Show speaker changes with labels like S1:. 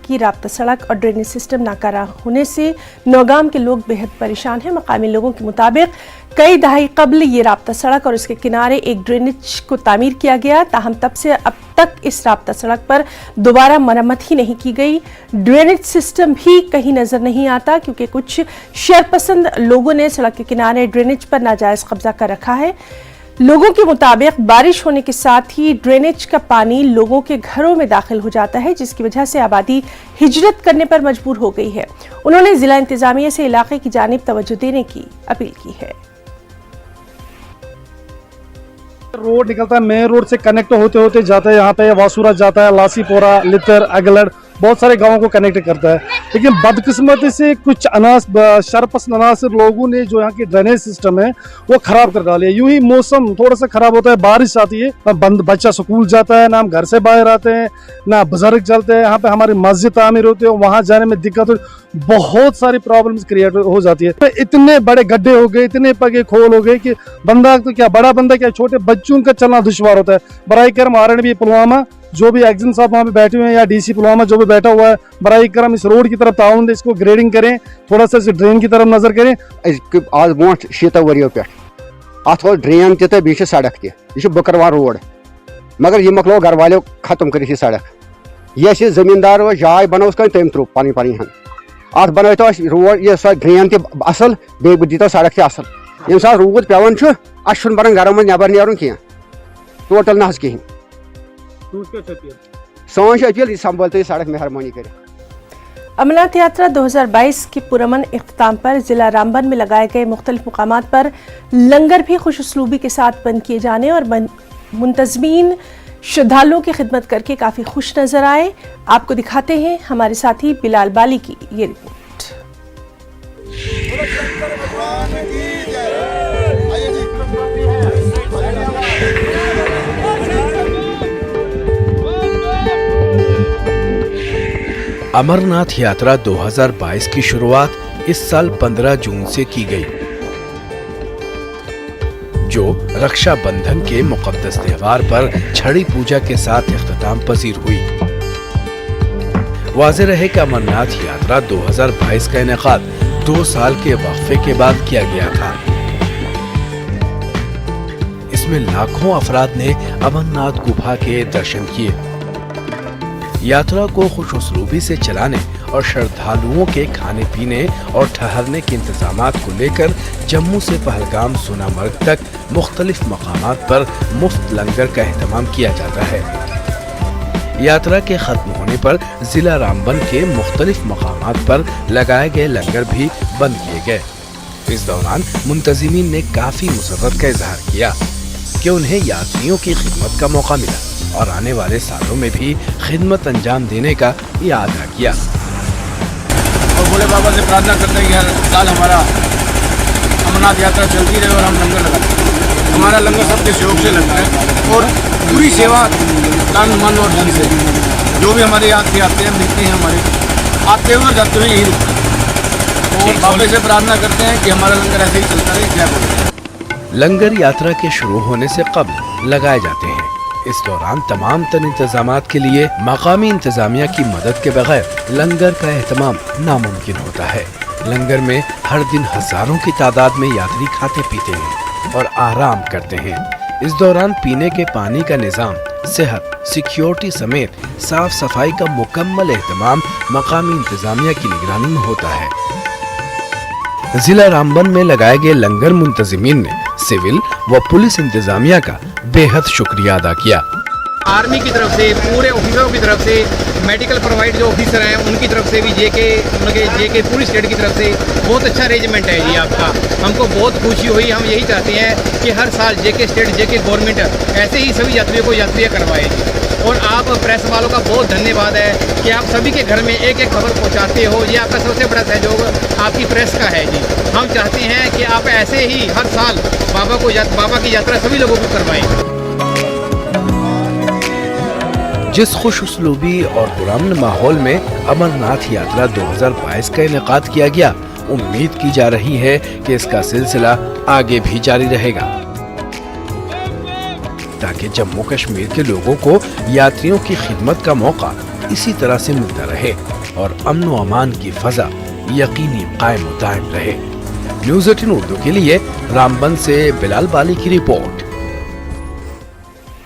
S1: की राब्ता सड़क और ड्रेनेज सिस्टम नाकारा होने से नौगाम के लोग बेहद परेशान हैं। मकामी लोगों के मुताबिक कई दहाई कबल ये राब्ता सड़क और उसके किनारे एक ड्रेनेज को तामीर किया गया, ताहम तब से अब तक इस राब्ता सड़क पर दोबारा मरम्मत ही नहीं की गई। ड्रेनेज सिस्टम भी कहीं नजर नहीं आता क्योंकि कुछ शरपसंद लोगों ने सड़क के किनारे ड्रेनेज पर नाजायज कब्जा कर रखा है। लोगों के मुताबिक बारिश होने के साथ ही ड्रेनेज का पानी लोगों के घरों में दाखिल हो जाता है, जिसकी वजह से आबादी हिजरत करने पर मजबूर हो गई है। उन्होंने जिला इंतजामिया से इलाके की जानिब तवज्जो देने की अपील की है।
S2: रोड निकलता है, मेन रोड से कनेक्ट होते होते जाता है, यहाँ पे वासूरा जाता है, लासीपोरा, लितर, अगलड़, बहुत सारे गांवों को कनेक्ट करता है। लेकिन बदकिस्मती से कुछ शरपसंद अनासर लोगों ने जो यहाँ की ड्रेनेज सिस्टम है वो खराब कर डाली है। यूं ही मौसम थोड़ा सा खराब होता है, बारिश आती है, बच्चा स्कूल जाता है, ना हम घर से बाहर आते हैं, ना बुजुर्ग चलते हैं। यहाँ पे हमारी मस्जिद तामीर होती है, वहाँ जाने में दिक्कत हो, बहुत सारी प्रॉब्लम्स क्रिएट हो जाती है। इतने बड़े गड्ढे हो गए, इतने पगे खोल हो गए कि बंदा तो क्या, बड़ा बंदा क्या, छोटे बच्चों का चलना दुश्वार होता है। बराई करम RNB पुलवामा जो भी एक्शन साहब वहाँ पे बैठे हुए हैं या DC पुलवामा जो भी बैठा हुआ है, बराई करम इस रोड की तरफ ताउन दे, इसको ग्रेडिंग करें, थोड़ा सा इस ड्रेन की तरफ नजर करें।
S3: आज ब्रोट 6 वरियों पे अत ड्रेन ते बी सड़क तह बकरवार रोड, मगर यह मकलो घर वालों खत्म कर सड़क। यह जमींदार जाय बनो तम त्रो पन पन हन अत बन रोड यह ड्रेन तह असल बे दीतो सड़क तह असल। ये साथ रूद पेवान अस बन घर में नबर नेरुन कह टोटल ना कहीं। सोच अपील संभलते सड़क मेहरबानी करें।
S1: अमरनाथ यात्रा 2022 के पुरअमन इख्तिताम पर जिला रामबन में लगाए गए मुख्तलिफ मुकामात पर लंगर भी खुश उसलूबी के साथ बंद किए जाने और मुंतजमीन श्रद्धालुओं की खिदमत करके काफ़ी खुश नजर आए। आपको दिखाते हैं हमारे साथी बिलाल बाली की ये रिपोर्ट।
S4: अमरनाथ यात्रा 2022 की शुरुआत इस साल 15 जून से की गई, जो रक्षा बंधन के मुकद्दस त्योहार पर छड़ी पूजा के साथ इख्तिताम पजीर हुई। वाज़ेह रहे कि अमरनाथ यात्रा 2022 का इनेकाद 2 साल के वक्फे के बाद किया गया था। इसमें लाखों अफराद ने अमरनाथ गुफा के दर्शन किए। यात्रा को खुश उसलूबी से चलाने और श्रद्धालुओं के खाने पीने और ठहरने के इंतजामात को लेकर जम्मू से पहलगाम सोनामर्ग तक मुख्तलिफ मकामात पर मुफ्त लंगर का एहतमाम किया जाता है। यात्रा के खत्म होने पर जिला रामबन के मुख्तलिफ मकामात पर लगाए गए लंगर भी बंद किए गए। इस दौरान मुंतजिमीन ने काफी मुसर्रत का इजहार किया कि उन्हें यात्रियों की खिदमत का मौका मिला और आने वाले सालों में भी खिदमत अंजाम देने का इरादा किया।
S5: और भोले बाबा से प्रार्थना करते हैं कि हर साल हमारा अमरनाथ यात्रा चलती रहे और हम लंगर लगाते। हमारा लंगर सबके सहयोग से लगता है और पूरी सेवा तन मन और धन से। जो भी हमारे यात्री आते हैं, मिलते हैं, हमारे आते हुए और जाते हुए यही रुकते हैं और बाबा से प्रार्थना करते हैं कि हमारा लंगर ऐसे ही चलता रहे। जय बोले।
S4: लंगर यात्रा के शुरू होने से कब्ल लगाए जाते हैं। इस दौरान तमाम तर इंतजामात के लिए मकामी इंतजामिया की मदद के बगैर लंगर का एहतमाम नामुमकिन होता है। लंगर में हर दिन हजारों की तादाद में यात्री खाते पीते हैं और आराम करते हैं। इस दौरान पीने के पानी का निजाम, सेहत, सिक्योरिटी समेत साफ सफाई का मुकम्मल एहतमाम मकामी इंतजामिया की निगरानी में होता है। जिला रामबन में लगाए गए लंगर मुंतजिमीन ने सिविल व पुलिस इंतजामिया का बेहद शुक्रिया अदा किया।
S6: आर्मी की तरफ से, पूरे ऑफिसरों की तरफ से, मेडिकल प्रोवाइड जो ऑफिसर हैं उनकी तरफ से भी, जेके पूरी स्टेट की तरफ से बहुत अच्छा अरेंजमेंट है जी आपका। हमको बहुत खुशी हुई। हम यही चाहते हैं कि हर साल जेके स्टेट, जेके गवर्नमेंट ऐसे ही सभी यात्रियों को यात्रियाँ करवाए जी। और आप प्रेस वालों का बहुत धन्यवाद है कि आप सभी के घर में एक एक खबर पहुंचाते हो। ये आपका सबसे बड़ा सहयोग आपकी प्रेस का है जी। हम चाहते हैं कि आप ऐसे ही हर साल बाबा की यात्रा सभी लोगों को करवाएं।
S4: जिस खुश उसलूबी और पुरअमन माहौल में अमरनाथ यात्रा 2022 का इनेकाद किया गया, उम्मीद की जा रही है कि इसका सिलसिला आगे भी जारी रहेगा, ताकि जम्मू कश्मीर के लोगों को यात्रियों की खिदमत का मौका इसी तरह से मिलता रहे और अमन व अमान की फजा यकीनी कायम व दायम रहे। न्यूज़ 18 उर्दू के लिए रामबन से बिलाल बाली की रिपोर्ट।